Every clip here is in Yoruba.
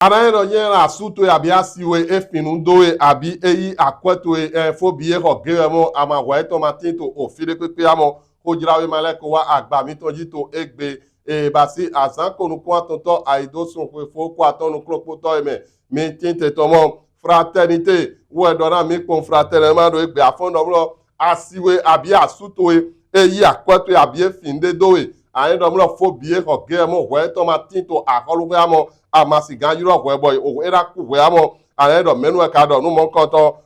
Anaghị nye na asụtụ abịa siwe efinu doe abi eyi akwetue fobie hogemo ama wee tomatito ofile pepe amo hojirawe malekowa agba mitojito egbe basi azankonu kwantonto aidosun kwefo kwatonu klopoto eme mi tinte tomo fraternité wedona mi kon fraternellement do egbe afondomlo asiwe abi asutue eyi akwetue abi efinde doe ayendomlo fobie hogemo wee tomatito aholuwe amo amasiga yiro hwe boy o era ku hwe amo aredo menu e ka do nu mo nkoto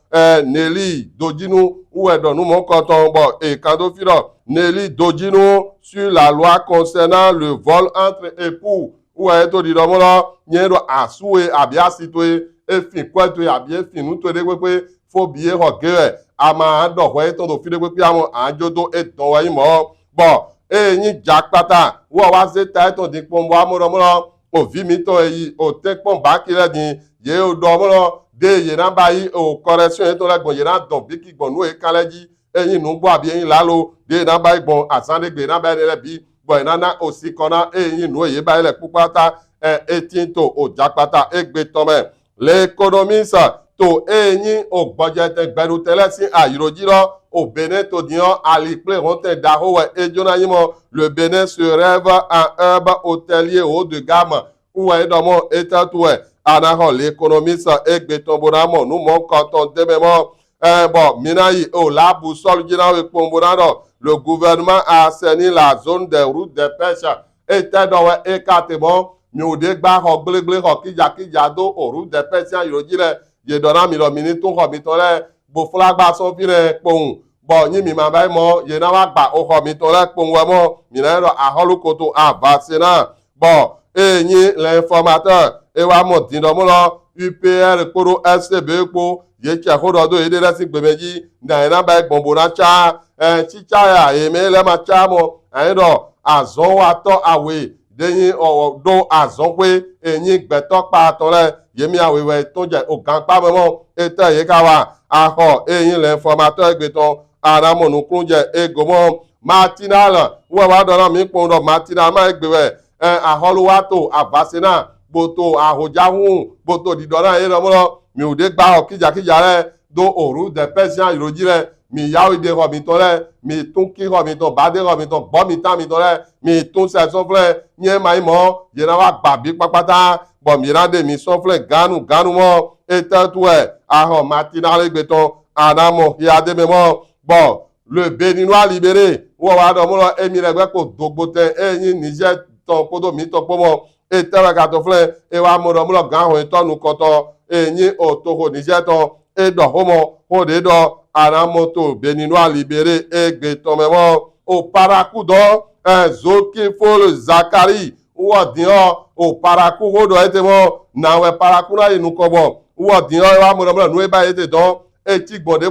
neli dojinu uwe do nu mo nkoto bo e kado firo neli dojinu sur la loi concernant le vol entre époux uwe to di do mo lo nyero asue abia sitwe efin kweto abia fin nu to de pepe fo bie ho gere ama do hwe to do fide pepe amo anjodo e don wa imo bo yin jakpata wo wa se ta to di pombo amoro mo ovi mi to eyi o te pon ba kire din ye o do mo de ye na ba yi o correction to la gbon ye na don bi ki gbon nu e kaleji eyin nu gbo abi eyin lalo de na ba gbon asande gbe na ba le bi gbon na na o si kona eyin nu ye ba ile pupata etinto o jakpata egbe to me l'économiste to eyin o gbojete gberu tele si ayiroji lo au Bénin to dion aliple ronte dahowe ejonayimo le Bénin se rêve en herbe hôtelier haut de gamme où est dans mon état tout anaho l'économiste egbetomboramo nous mon canton dememo bon minayi o la boussole jinawe pomborano le gouvernement a assaini la zone des routes de pêche était dans ekatebo mi o de gba ho gbelegble ho kija do o route de pêche yojile je dona mi lo minute ho mi to le bo flagba so fire pohun bo yin mi ma bai mo ye na wa gba o ho mi to le pohun we mo mi na ro aholukoto avacina bo eyin l'informateur e wa mo tin do mo lo UPR koro SCB po ye che ho do e de la si gbemeji na bai gbonbo na cha chicha ya e me le ma cha mo ayin do azon wa to awe deyin o do azon pe eyin gbeto pa to le yemi awewe to je ogan pa mo ete ye ka wa aho eyin l'informateur egbeton aramonu kunje egomo matinal wo wa do mi pon do matinal ma egbewe aholuwato avasena boto ahojahun boto didora e romo mi o de gba okija re do oru de persian iroji re mi yawo de ho mi to le mi tun ki ho mi to ba de ho mi to gbo mi ta mi to le mi tun se so fle yen mai mo ye na wa gba bi papata bo mi rade mi so fle ganu mo etatue aho matinal egbeton anamo ya de memo bon le béninois libéré wo wa do mo lo emi regbe ko dogbote eyin Niger ton kodo mi to pomo etewe ka to fle e wa mo do mo lo gan ho itonu koto eyin o to ho Niger ton e do homo ho de do anamoto béninois libéré egbeton memo o parakudo zoki fol Zakari wo dion o paraku ho do etemo na we paraku na inu kobo wo dion wa mo do mo lo nu e ba ete don e chigbode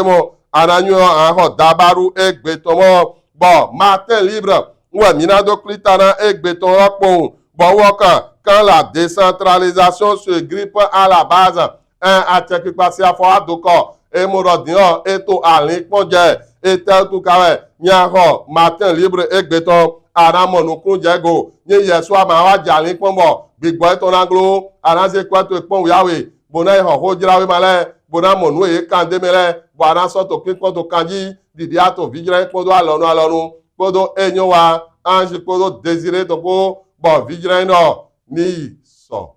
mo ananyo aho dabaru egbetomo bo matin libre ouais minado clitana egbeton rapon bo wokan quand la décentralisation se grippe à la base un acheki pasi afo adoko e morodin eto alin ponje etel tu kawe nyaho matin libre egbeton aramonu kunjego ni yeso ma wa jalin ponbo gbigbo eto nanglo aranse kwato epon yawe bona ho hojirawe male bona monu e kande mele bona so to pin to kanji didi ato vigilance podo alonu podo enyo wa ange podo désiré to ko bo vigilance no ni so